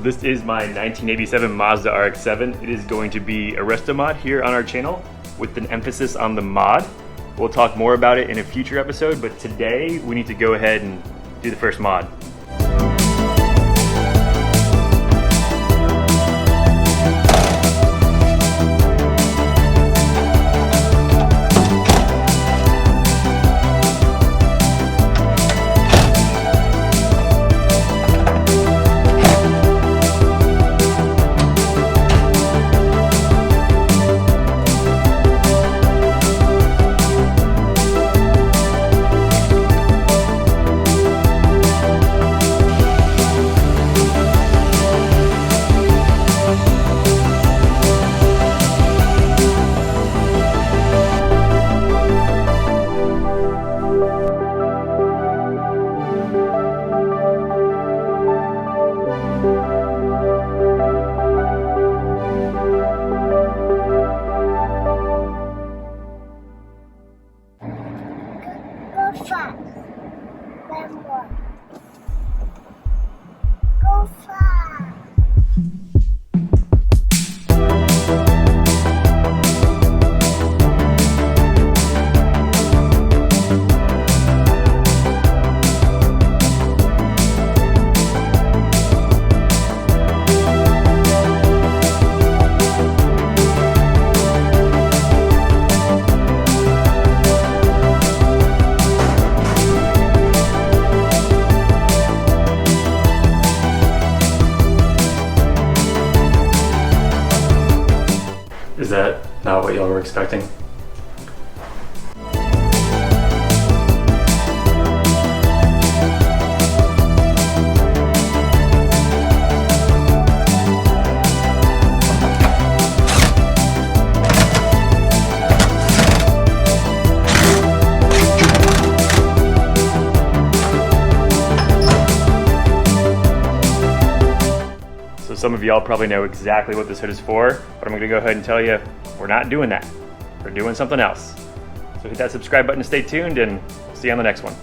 So this is my 1987 Mazda RX-7. It is going to be a resto mod here on our channel with an emphasis on the mod. We'll talk more about it in a future episode, but today we need to go ahead and do the first mod. Go fast. Then what? Go fast. Is that not what y'all were expecting? So some of y'all probably know exactly what this hood is for, but I'm gonna go ahead and tell you, we're not doing that. We're doing something else. So hit that subscribe button to stay tuned, and see you on the next one.